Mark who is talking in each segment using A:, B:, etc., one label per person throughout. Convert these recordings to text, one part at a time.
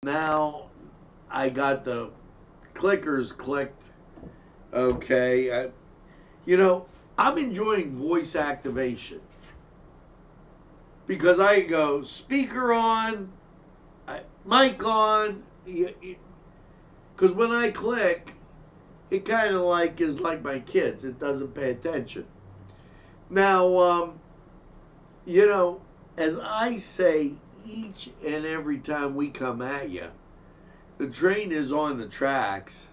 A: Now I got the clickers clicked. Okay. You know, I'm enjoying voice activation because I go speaker on, mic on. Because when I click, it kind of like is like my kids. It doesn't pay attention. Now, you know, as I say each and every time we come at you, the train is on the tracks.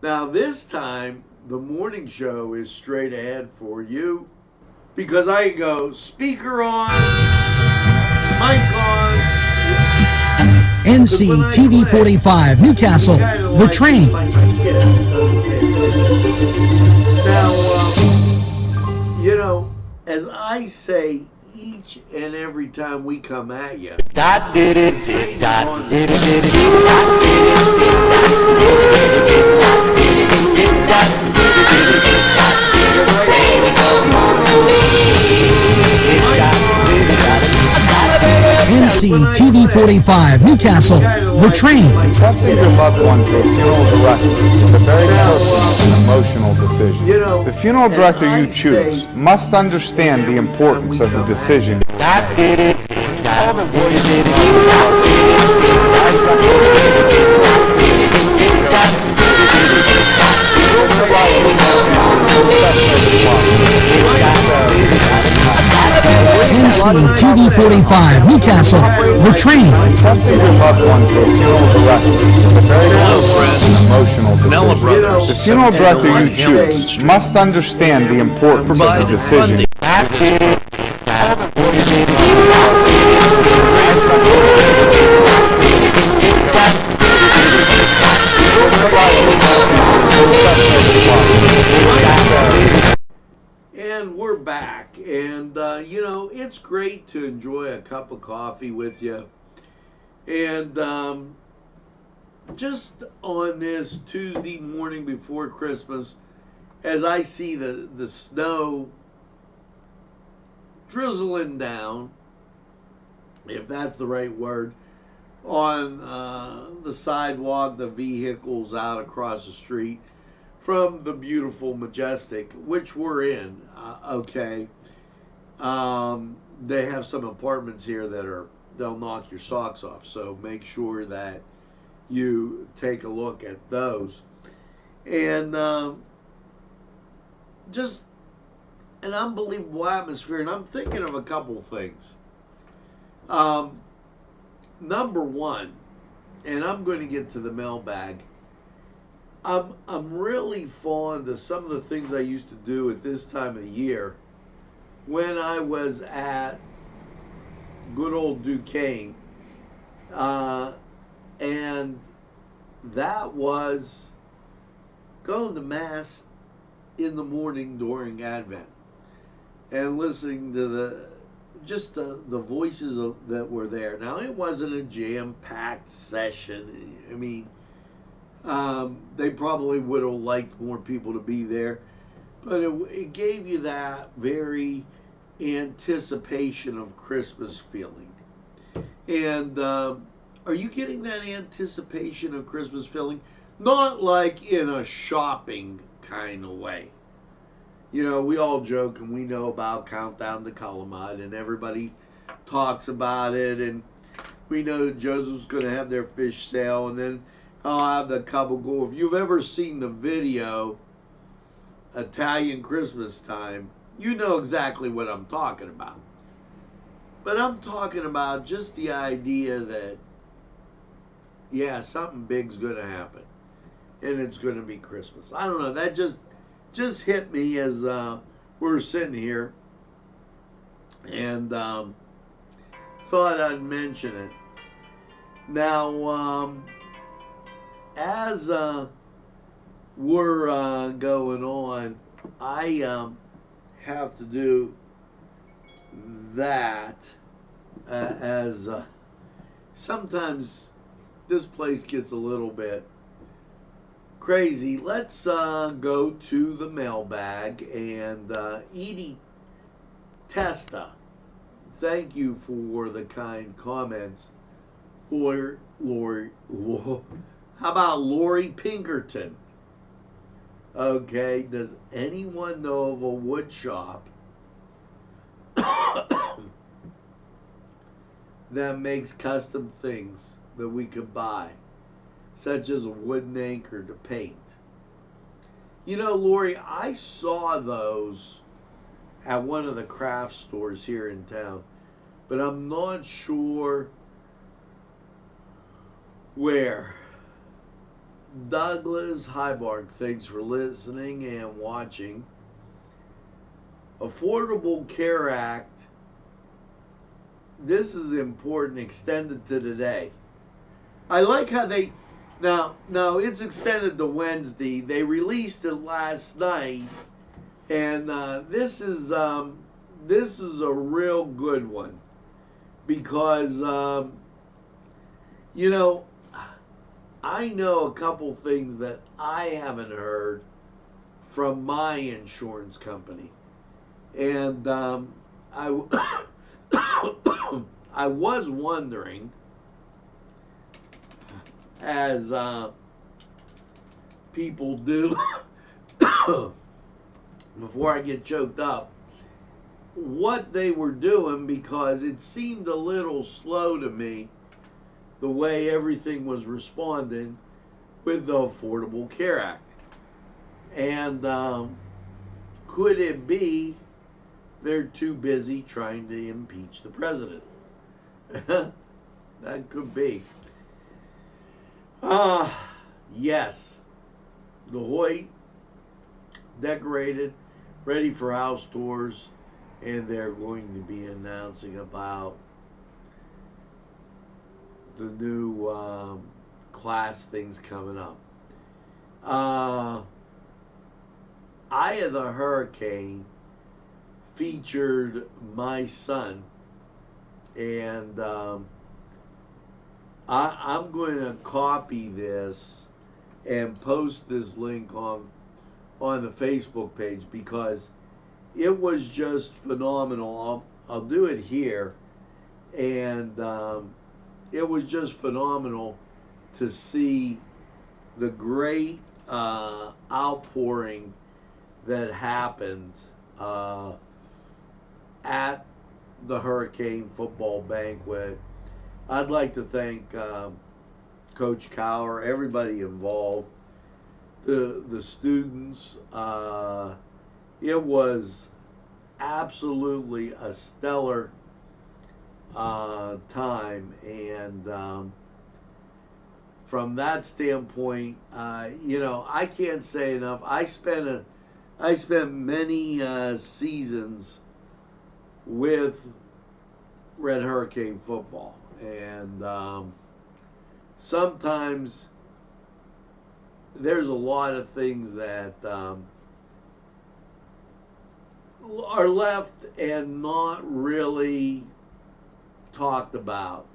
A: Now, this time, the morning show is straight ahead for you because I go speaker on, mic on.
B: NCTV45, Newcastle, The Train.
A: Now, you know, as I say each and every time we come at you,
C: That did it, did that, did it, did it,
B: NCTV45, Newcastle, The Train.
D: Entrusting your loved one to a funeral director is a very personal and emotional decision. The funeral director you choose must understand the importance of the decision.
C: that did it, that did
B: NCTV45, Newcastle, The Train.
D: Entrusting your loved one to a funeral director is a very personal and emotional decision. The funeral director you choose must understand the importance of the decision.
C: that did it,
A: And we're back. And, you know, it's great to enjoy a cup of coffee with you. And just on this Tuesday morning before Christmas, as I see the snow drizzling down, if that's the right word, on the sidewalk, the vehicles out across the street from the beautiful Majestic, which we're in. Okay. They have some apartments here that they'll knock your socks off. So make sure that you take a look at those. And just an unbelievable atmosphere. And I'm thinking of a couple things. Number one, and I'm going to get to the mailbag. I'm really fond of some of the things I used to do at this time of the year when I was at good old Duquesne. And that was going to Mass in the morning during Advent and listening to the voices that were there. Now, it wasn't a jam-packed session. I mean, they probably would have liked more people to be there, but it gave you that very anticipation of Christmas feeling. And are you getting that anticipation of Christmas feeling? Not like in a shopping kind of way. You know, we all joke and we know about Countdown to Calamite, and everybody talks about it, and we know that Joseph's going to have their fish sale, and then I'll have the couple go. If you've ever seen the video, Italian Christmas Time, you know exactly what I'm talking about. But I'm talking about just the idea that, yeah, something big's going to happen, and it's going to be Christmas. I don't know, that just hit me as we're sitting here, and thought I'd mention it. Now, as we're going on, I have to do that as sometimes this place gets a little bit crazy. Let's go to the mailbag. And Edie Testa, thank you for the kind comments. Or How about Lori Pinkerton? Okay, does anyone know of a wood shop that makes custom things that we could buy, such as a wooden anchor to paint? You know, Lori, I saw those at one of the craft stores here in town, but I'm not sure where. Douglas Hybark, thanks for listening and watching. Affordable Care Act, this is important, extended to today. I like how they, now it's extended to Wednesday. They released it last night, and this is a real good one because you know, I know a couple things that I haven't heard from my insurance company, and I I was wondering, as people do before I get choked up, what they were doing, because it seemed a little slow to me the way everything was responding with the Affordable Care Act. And could it be they're too busy trying to impeach the president? That could be. Yes, the Hoyt decorated, ready for house tours, and they're going to be announcing about the new class things coming up. Eye of the Hurricane featured my son, and I'm going to copy this and post this link on the Facebook page because it was just phenomenal. I'll do it here, and it was just phenomenal to see the great outpouring that happened at the Hurricane football banquet. I'd like to thank Coach Cower, everybody involved, the students. It was absolutely a stellar time, and from that standpoint, you know, I can't say enough. I spent many seasons with Red Hurricane football, and sometimes there's a lot of things that are left and not really talked about.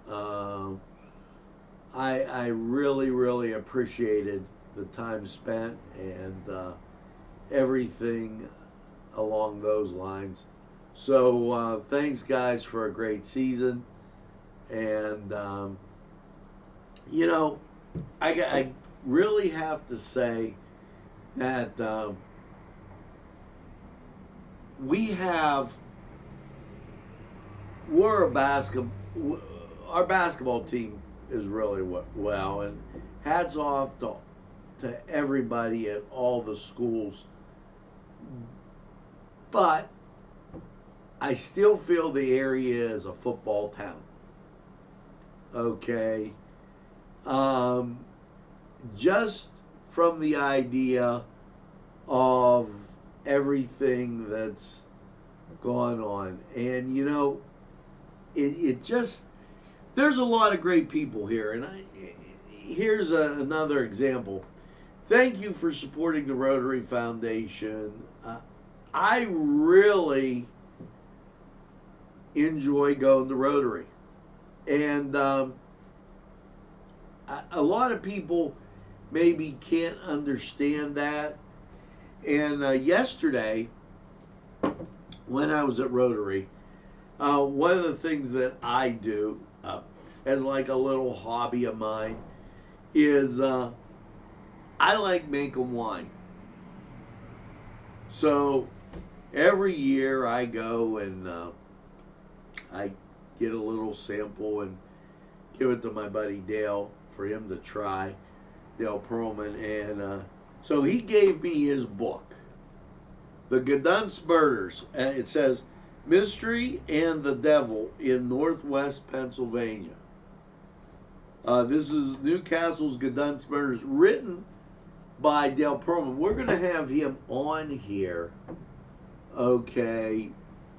A: I really appreciated the time spent and everything along those lines. So thanks, guys, for a great season. And you know, I really have to say that our basketball team is really well, and hats off to everybody at all the schools. But I still feel the area is a football town. Okay. Just from the idea of everything that's gone on. And, you know, it just, there's a lot of great people here. And here's another example. Thank you for supporting the Rotary Foundation. I really enjoy going to Rotary. And a lot of people maybe can't understand that. And yesterday, when I was at Rotary, one of the things that I do, as like a little hobby of mine is I like making wine. So every year I go and I get a little sample and give it to my buddy Dale for him to try, Dale Perlman. And so he gave me his book, The Gedunst Murders. And it says, Mystery and the Devil in Northwest Pennsylvania. This is Newcastle's Gedunst Murders, written by Dale Perlman. We're going to have him on here, okay,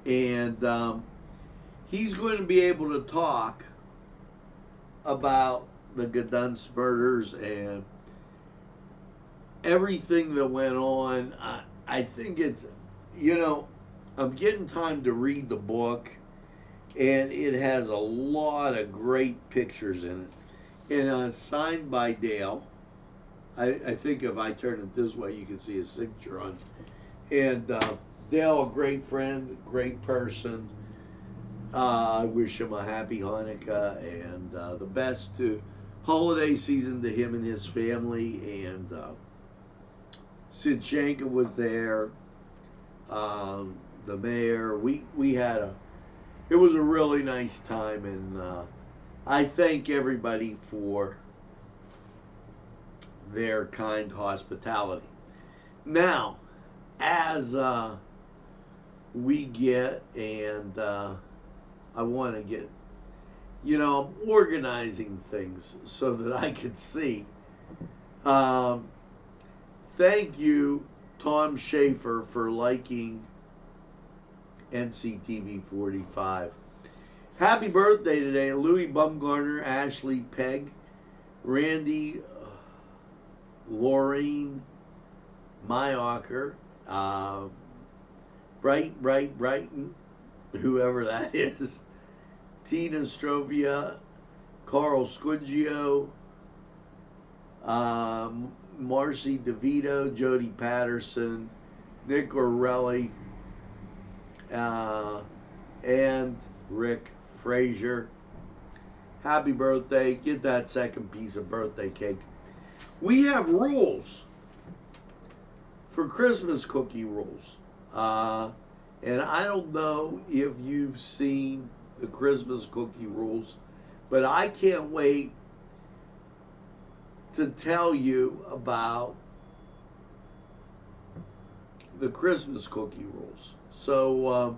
A: and he's going to be able to talk about the Gedunst murders and everything that went on. I think it's, I'm getting time to read the book, and it has a lot of great pictures in it. And signed by Dale. I think if I turn it this way, you can see his signature on it. And Dale, a great friend, great person. I wish him a happy Hanukkah and the best to holiday season to him and his family. And Sid Shanka was there, the mayor. We had it was a really nice time, and I thank everybody for their kind hospitality. Now, as we get, and I want to get, I'm organizing things so that I can see. Thank you, Tom Schaefer, for liking NCTV45. Happy birthday today, Louis Bumgarner, Ashley Pegg, Randy, Lorraine Mayocker, Brighton, whoever that is, Tina Strovia, Carl Squigio, Marcy DeVito, Jody Patterson, Nick Orelli, and Rick Frazier. Happy birthday. Get that second piece of birthday cake. We have rules for Christmas cookie rules. And I don't know if you've seen the Christmas cookie rules, but I can't wait to tell you about the Christmas cookie rules. So,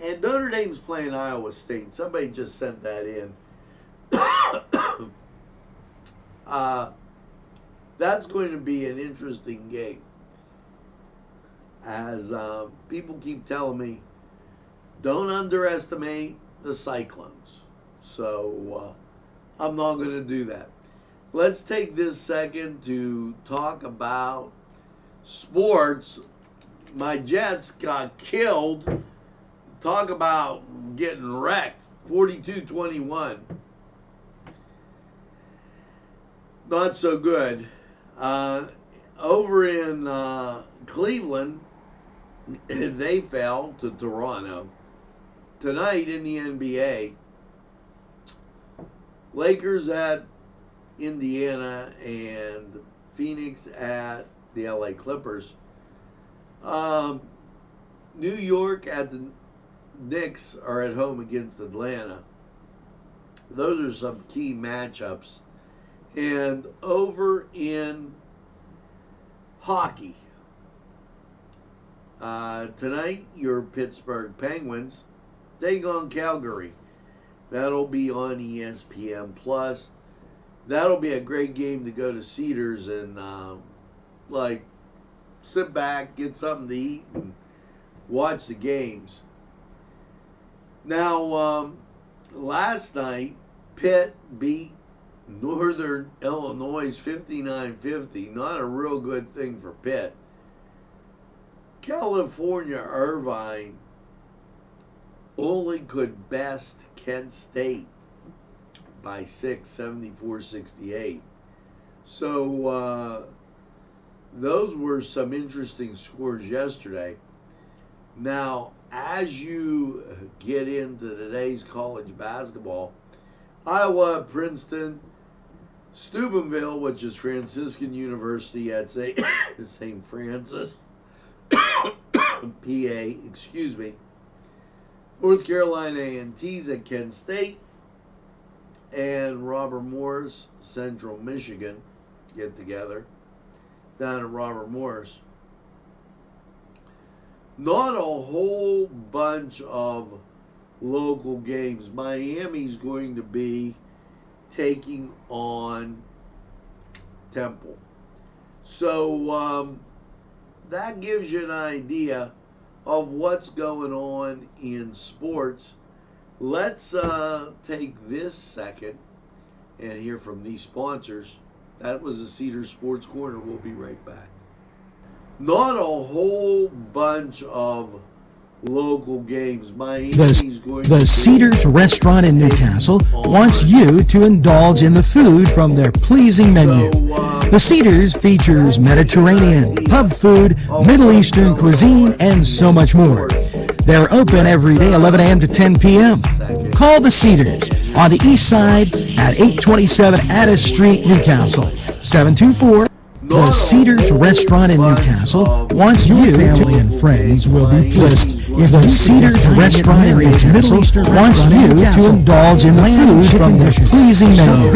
A: and Notre Dame's playing Iowa State. Somebody just sent that in. That's going to be an interesting game. As people keep telling me, don't underestimate the Cyclones. So I'm not going to do that. Let's take this second to talk about sports. My Jets got killed. Talk about getting wrecked. 42-21. Not so good. Over in Cleveland, they fell to Toronto. Tonight in the NBA, Lakers at Indiana and Phoenix at the LA Clippers. New York at the Knicks are at home against Atlanta. Those are some key matchups. And over in hockey, tonight your Pittsburgh Penguins take on Calgary. That'll be on ESPN Plus. That'll be a great game to go to Cedars and sit back, get something to eat, and watch the games. Now, last night, Pitt beat Northern Illinois 59-50. Not a real good thing for Pitt. California Irvine only could best Kent State by 6, 74-68. So those were some interesting scores yesterday. Now, as you get into today's college basketball, Iowa, Princeton, Steubenville, which is Franciscan University at St. Francis, PA, excuse me, North Carolina A&T's at Kent State, and Robert Morris, Central Michigan, get together down at Robert Morris. Not a whole bunch of local games. Miami's going to be taking on Temple. So that gives you an idea of what's going on in sports. Let's take this second and hear from these sponsors. That was the Cedars Sports Corner. We'll be right back. Not a whole bunch of local games.
B: The Cedars restaurant in Newcastle wants you to indulge in the food from their pleasing menu. The Cedars features Mediterranean, pub food, Middle Eastern cuisine, and so much more. They're open every day 11 a.m. to 10 p.m. Call the Cedars on the east side at 827 Addis Street, Newcastle, 724. The Cedars restaurant in Newcastle wants you to... family and friends will be pleased. If the Cedars restaurant in Newcastle wants you to indulge in the food from their pleasing menu.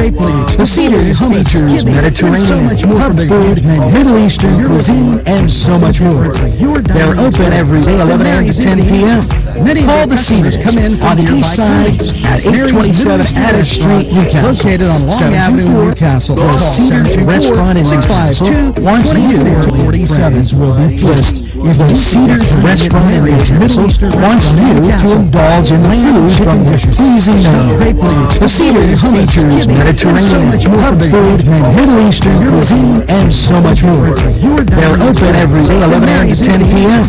B: The Cedars features Mediterranean, pub food, Middle Eastern cuisine, and so much more. They're open every day 11 a.m. to 10 p.m. Call the Cedars on the east side at 827 Addis Street, Newcastle, located on Long Avenue, Newcastle. The Cedars restaurant in Newcastle wants you to 47s will be pleased. If the Cedars restaurant in Newcastle wants you to indulge in the food from their pleasing menu. The Cedars features Mediterranean, pub food, Middle Eastern cuisine, and so much more. They're open every day 11 a.m. to 10 p.m.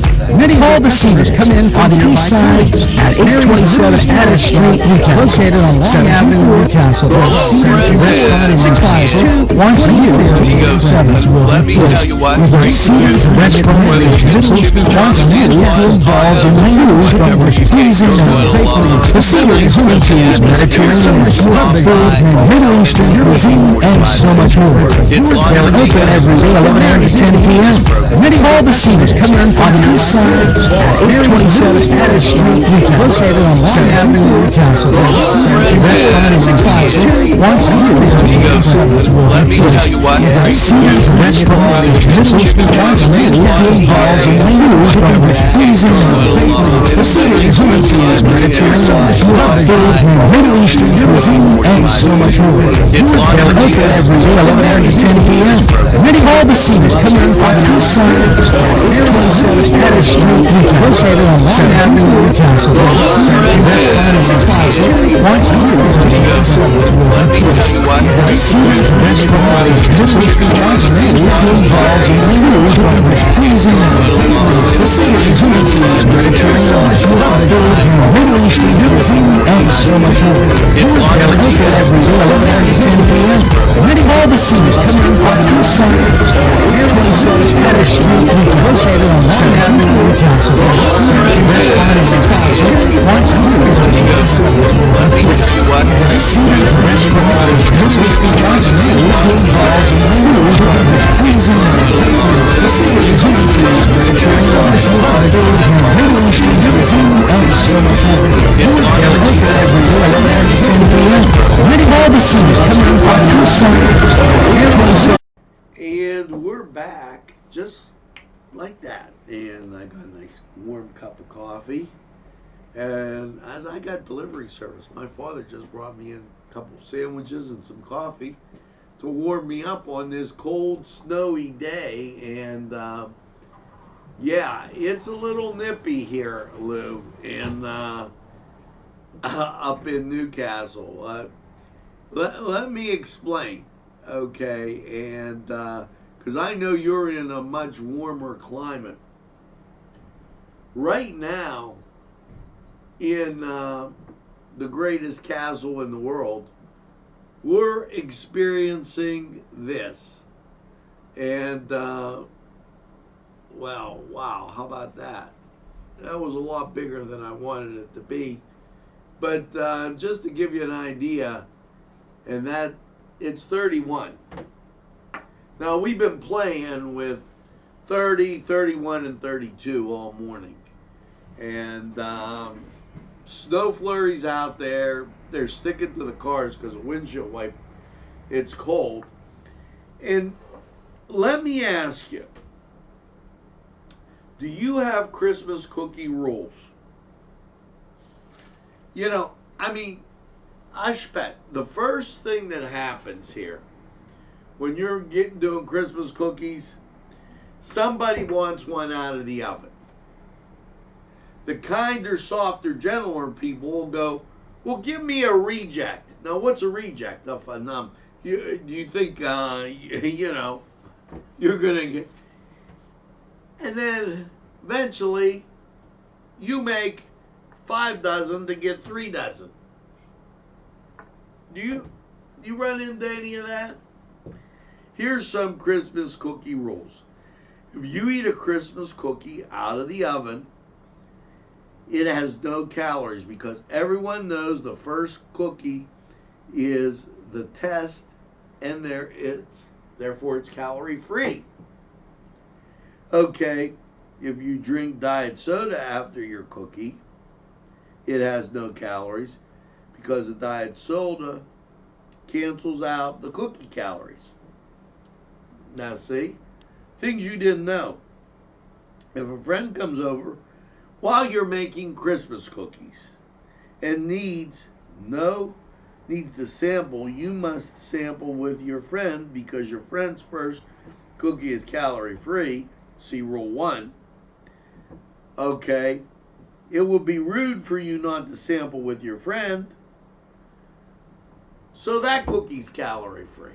B: Call the Cedars on the east side at 827 Addis Street, Newcastle, located on Long Avenue, Newcastle. The Cedars restaurant in Newcastle wants you to
E: let me tell you what.
B: The Cedars restaurant in Newcastle wants you to indulge in the food from their pleasing menu. The Cedars features Mediterranean, pub food, Middle Eastern cuisine, and so much more. They're open every day 11 a.m. to 10 p.m. Call the Cedars on the east side at 827 Addis Street, Newcastle, located on Long Avenue, Newcastle. The Cedars restaurant in Newcastle wants you to
E: let me tell you what.
B: The Cedars restaurant in Newcastle wants you to indulge in the food from their pleasing menu. The Cedars features Mediterranean, pub food, Middle Eastern cuisine, and so much more. They're open every day 11 a.m. to 10 p.m. Call the Cedars on the east side at 827 Addis Street, Newcastle, located on Long Avenue, Newcastle. The Cedars restaurant in Newcastle wants you to indulge in the food from their pleasing menu. The Cedars features Mediterranean, pub food, Middle Eastern cuisine, and so much more. They're open every day 11 a.m. to 10 p.m. Call the Cedars on the east side at 827 Addis Street, located on Long Avenue, Newcastle. The Cedars restaurant in Newcastle wants you to indulge in the food. The Cedars restaurant in Newcastle wants you to indulge in the food from their pleasing menu. The Cedars features Mediterranean, pub food, Middle Eastern cuisine, and so much more. They're open every day 11 a.m. to 10 p.m. Call the Cedars on the east side at 827.
A: And we're back just like that. And I got a nice warm cup of coffee. And as I got delivery service, my father just brought me in a couple of sandwiches and some coffee to warm me up on this cold, snowy day. And yeah, it's a little nippy here, Lou, and up in Newcastle. Let me explain, okay? And because I know you're in a much warmer climate. Right now, in the greatest castle in the world, we're experiencing this. And, well, wow, how about that? that was a lot bigger than I wanted it to be. But just to give you an idea, and that it's 31. Now we've been playing with 30, 31, and 32 all morning. And snow flurries out there. They're sticking to the cars because of windshield wipe. It's cold. And let me ask you, do you have Christmas cookie rules? You know, I mean, Ashpet, the first thing that happens here when you're doing Christmas cookies, somebody wants one out of the oven. The kinder, softer, gentler people will go, well, give me a reject. Now, what's a reject? You think, you know, you're going to get... And then, eventually, you make 5 dozen to get 3 dozen. Do you run into any of that? Here's some Christmas cookie rules. If you eat a Christmas cookie out of the oven, it has no calories because everyone knows the first cookie is the test, and therefore it's calorie free. Okay, if you drink diet soda after your cookie, it has no calories because the diet soda cancels out the cookie calories. Now see, things you didn't know. If a friend comes over while you're making Christmas cookies and needs to sample, you must sample with your friend because your friend's first cookie is calorie free. See rule 1. Okay, it would be rude for you not to sample with your friend, so that cookie's calorie free.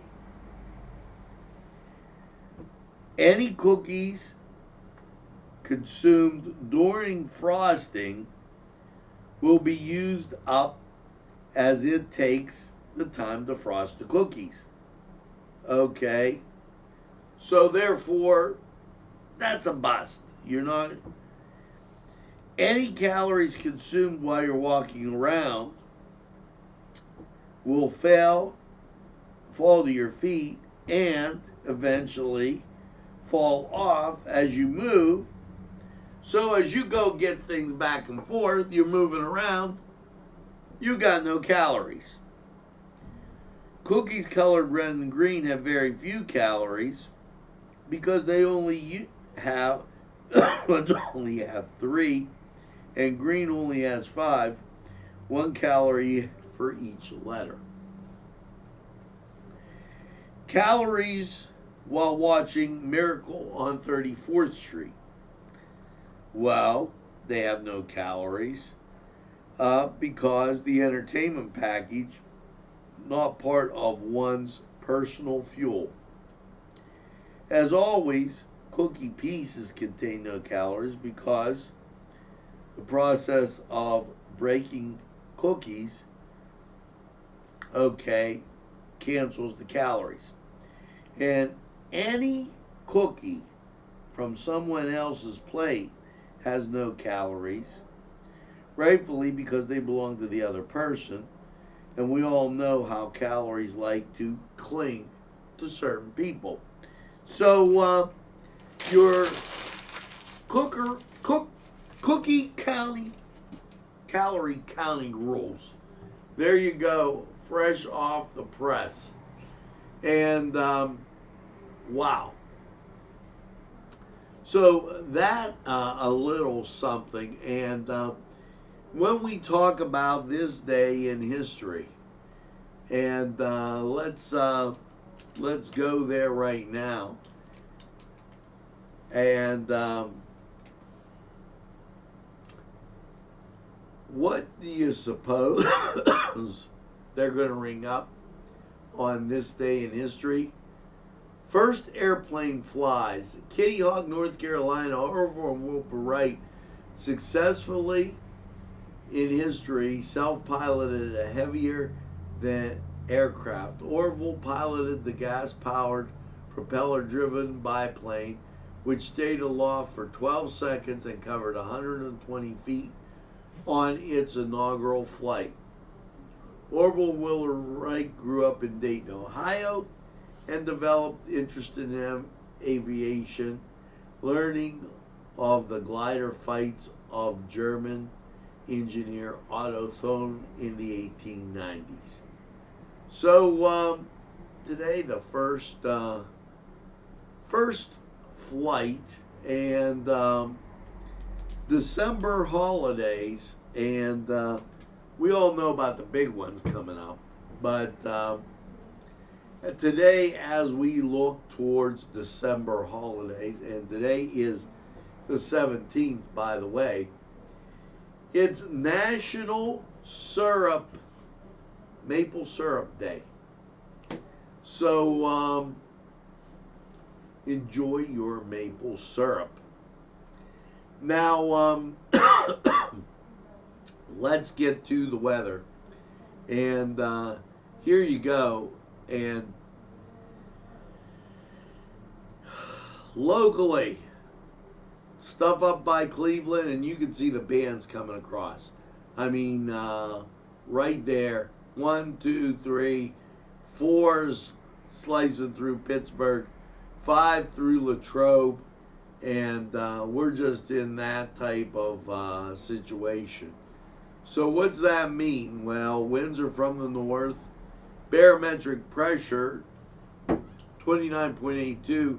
A: Any cookies consumed during frosting will be used up as it takes the time to frost the cookies. Okay, so therefore, that's a bust. Any calories consumed while you're walking around will fall to your feet and eventually fall off as you move. So as you go get things back and forth, you're moving around, you got no calories. Cookies colored red and green have very few calories because they only have 3, and green only has 5, 1 calorie for each letter. Calories while watching Miracle on 34th Street. Well, they have no calories because the entertainment package, not part of one's personal fuel. As always, cookie pieces contain no calories because the process of breaking cookies, cancels the calories. And any cookie from someone else's plate has no calories, rightfully because they belong to the other person, and we all know how calories like to cling to certain people. So your cookie counting, calorie counting rules. There you go, fresh off the press. And wow. So that a little something. And when we talk about this day in history, and let's go there right now. And what do you suppose they're going to ring up on this day in history? First airplane flies. Kitty Hawk, North Carolina, Orville and Wilbur Wright successfully in history self-piloted a heavier than aircraft. Orville piloted the gas-powered, propeller-driven biplane which stayed aloft for 12 seconds and covered 120 feet on its inaugural flight. Orville Wright grew up in Dayton, Ohio, and developed interest in aviation, learning of the glider fights of German engineer Otto Thon in the 1890s. So today, the first flight, and December holidays, and we all know about the big ones coming up, but today, as we look towards December holidays, and today is the 17th, by the way, it's National Maple Syrup Day. So enjoy your maple syrup. Now, let's get to the weather. And here you go. And locally, stuff up by Cleveland, and you can see the bands coming across. I mean, right there. 1, 2, 3, 4's slicing through Pittsburgh, 5 through Latrobe, and we're just in that type of situation. So what's that mean? Well, winds are from the north, barometric pressure 29.82,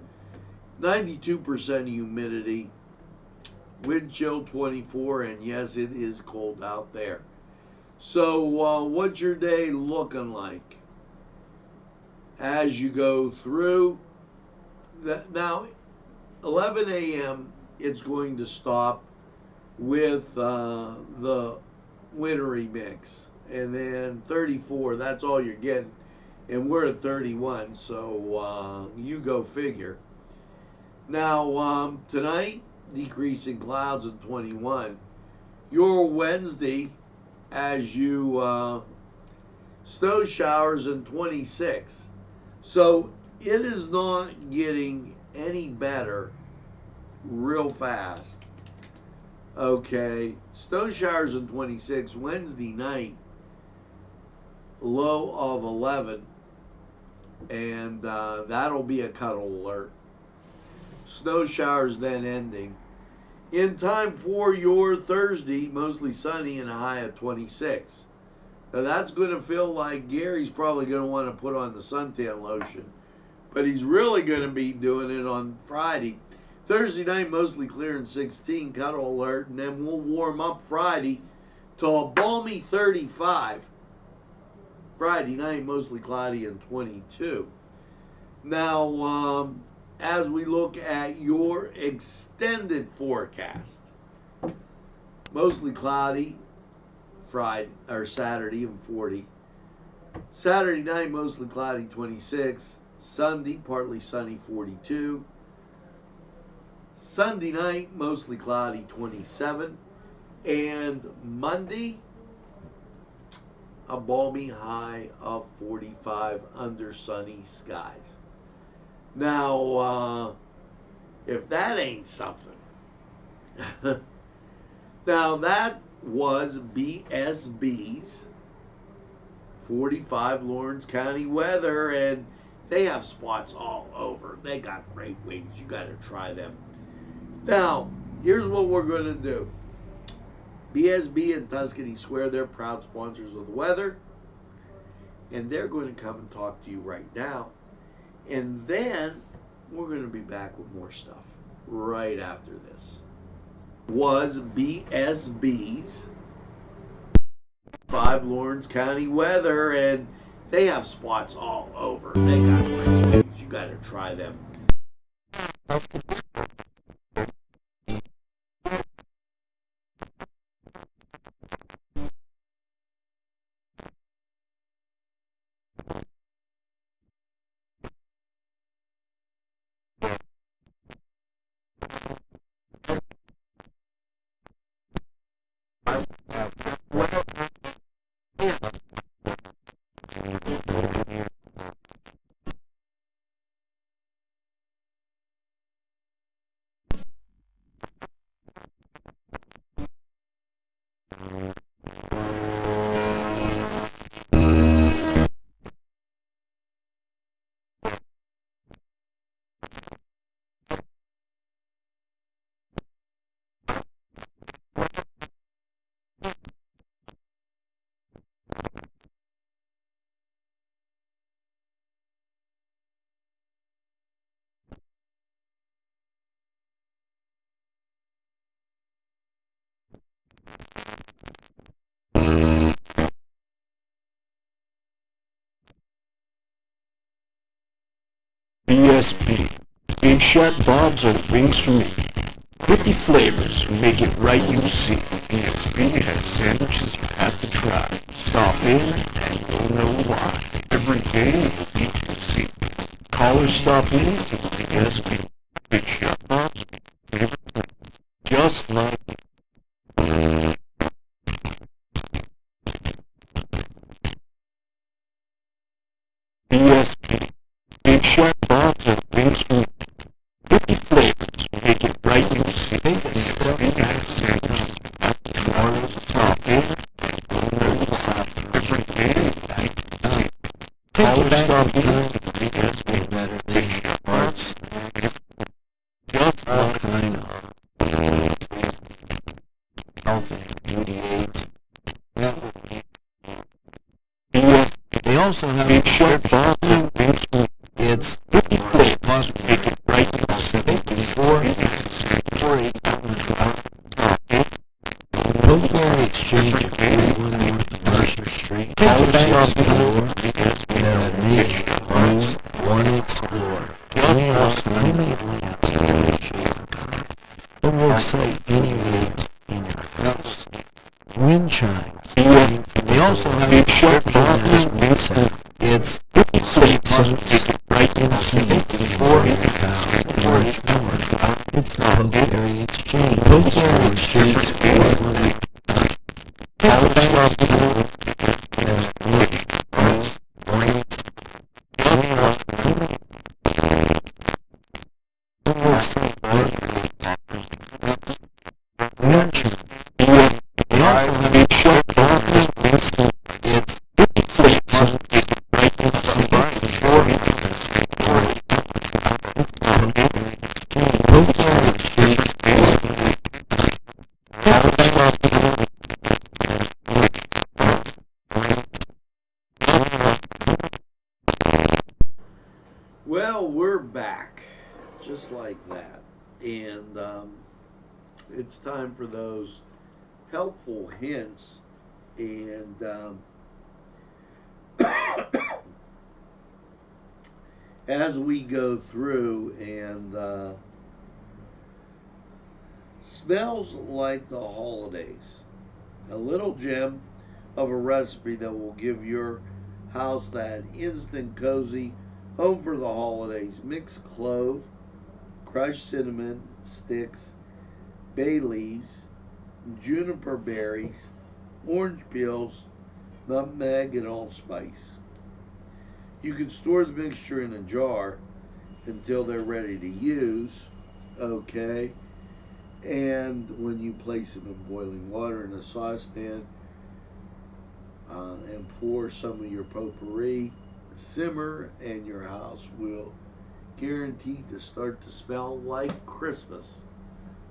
A: 92% humidity, wind chill 24, and yes, it is cold out there. So what's your day looking like as you go through? Now, 11 a.m. it's going to stop with the wintry mix, and then 34, that's all you're getting, and we're at 31, so you go figure. Now, tonight, decreasing clouds at 21. Your Wednesday, as you snow showers in 26. So it is not getting any better real fast. Okay, snow showers in 26. Wednesday night, low of 11, and that'll be a cuddle alert. Snow showers then ending. In time for your Thursday, mostly sunny and a high of 26. Now that's going to feel like Gary's probably going to want to put on the suntan lotion, but he's really going to be doing it on Friday. Thursday night, mostly clear and 16, cuddle alert, and then we'll warm up Friday to a balmy 35. Friday night, mostly cloudy and 22. Now, as we look at your extended forecast, mostly cloudy Friday or Saturday and 40. Saturday night, mostly cloudy 26. Sunday, partly sunny 42. Sunday night, mostly cloudy 27. And Monday, a balmy high of 45 under sunny skies. Now, if that ain't something. Now, that was BSB's 45 Lawrence County weather, and they have spots all over. They got great wings. You got to try them. Now, here's what we're going to do. BSB and Tuscany Square, they're proud sponsors of the weather, and they're going to come and talk to you right now. And then we're going to be back with more stuff right after this. Was BSB's 5 Lawrence County weather, and they have spots all over. They got great wings. You got to try them.
F: BSB. Big Shot Bob's are the wings for me. 50 flavors, make it right you see. BSB has sandwiches you have to try. Stop in and you'll know why. Every day you'll eat to see. Call or stop in to BSB. Big Shot Bob's favorite thing. Just like BSB. Big Shot Bob's are the wings for me. 50 flavors, make it right you see. BSB has sandwiches you have to try. Stop in and you'll know why. Every day you'll eat to see. Call or stop in to BSB.
G: better
F: Big
G: than
F: Shot
G: hard
F: Bob's
G: snacks,
F: just
G: all
F: like
G: kind of health and beauty aids. That would be.
F: BSB.
G: They also have
F: Big Shot
G: prescriptions
F: Bob's are
G: too.
F: the wings for me.
G: It's
F: 50 flavors,
G: possible
F: make it right you see.
G: 54 Military Exchange at 41 North Mercer Street. Thanks store that'll make you want to explore. We have homemade lamps in any shape or color that will excite any rooms in your house. Wind chimes. They also have prescriptions as we say. It's sleep soaps and heat for 4,000 orange power. It's the Military Exchange. Military Exchange for
A: Well, we're back, just like that, and it's time for those helpful hints, and as we go through, and smells like the holidays, a little gem of a recipe that will give your house that instant cozy home for the holidays. Mixed clove, crushed cinnamon sticks, bay leaves, juniper berries, orange peels, nutmeg, and allspice. You can store the mixture in a jar until they're ready to use, okay? And when you place them in boiling water in a saucepan, and pour some of your potpourri, simmer, and your house will guarantee to start to smell like Christmas.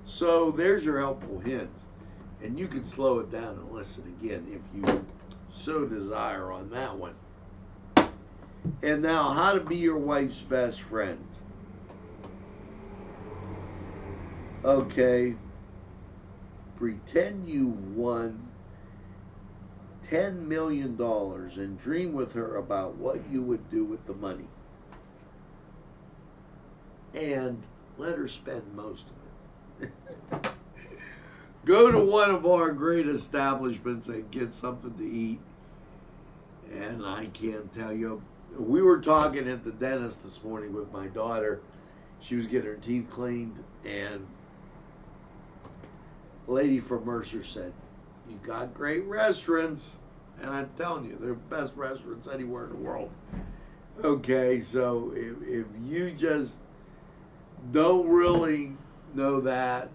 A: So there's your helpful hint, and you can slow it down and listen again if you so desire on that one. And now, how to be your wife's best friend. Okay, pretend you've won $10 million and dream with her about what you would do with the money. And let her spend most of it. Go to one of our great establishments and get something to eat. And I can't tell you, we were talking at the dentist this morning with my daughter. She was getting her teeth cleaned, and a lady from Mercer said, "You got great restaurants." And I'm telling you, they're the best restaurants anywhere in the world. Okay, so if you just don't really know that,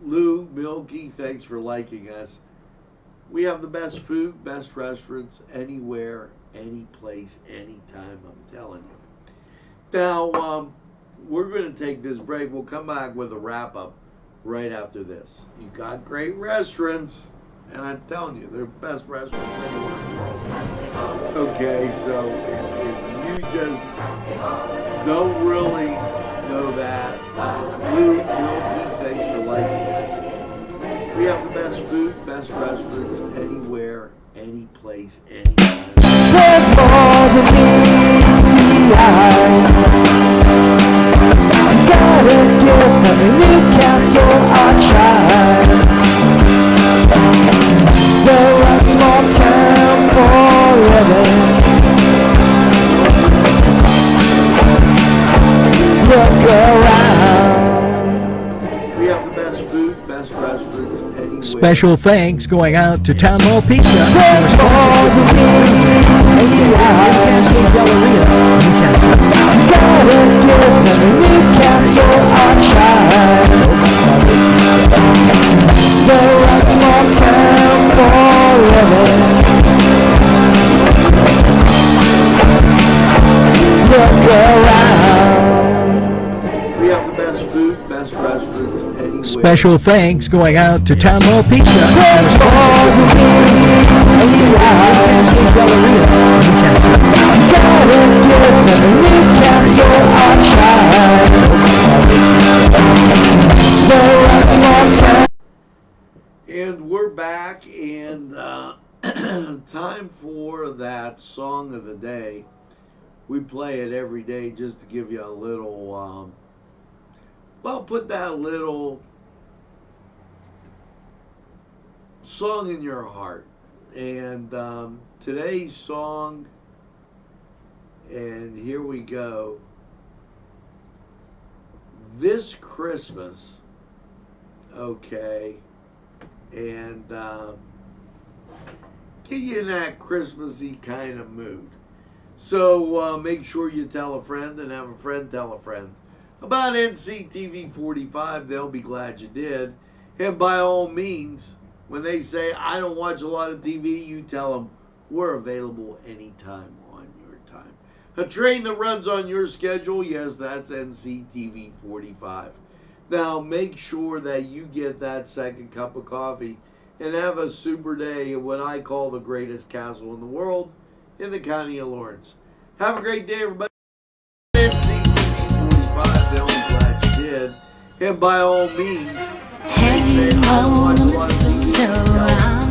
A: Lou, Milky, thanks for liking us. We have the best food, best restaurants anywhere, any place, anytime, I'm telling you. Now, we're going to take this break. We'll come back with a wrap-up right after this. You got great restaurants, and I'm telling you, they're the best restaurants anywhere in the world. Okay, so if you just don't really know that, Lou, Milky, thanks for liking us. We have the best food, best restaurants anywhere, any place, anytime.
B: There's more than meets the eye.
H: every Newcastle I tried. There was more time for living. Look around.
A: We have the best food, best restaurants anywhere.
B: Special thanks going out to Town Hall Pizza.
H: There's more than
B: Galleria, Newcastle.
H: gotta give every Newcastle I tried. There was more time for living. Look around.
A: We have the best food, best restaurants anywhere.
B: Special thanks going out to Town Hall Pizza.
H: There's more than
B: Galleria, Newcastle.
H: gotta give every Newcastle I tried. There was more time.
A: And we're back, and time for that song of the day. We play it every day just to give you a little, put that little song in your heart. And today's song, and here we go. This Christmas, okay, and get you in that Christmassy kind of mood. So make sure you tell a friend and have a friend tell a friend about NCTV45. They'll be glad you did. And by all means, when they say, I don't watch a lot of TV, you tell them we're available anytime on your time. A train that runs on your schedule, yes, that's NCTV45. Now, make sure that you get that second cup of coffee and have a super day in what I call the greatest castle in the world in the county of Lawrence. Have a great day, everybody. NCTV45, they'll be glad you did. And by all means,
I: Hang on, listen to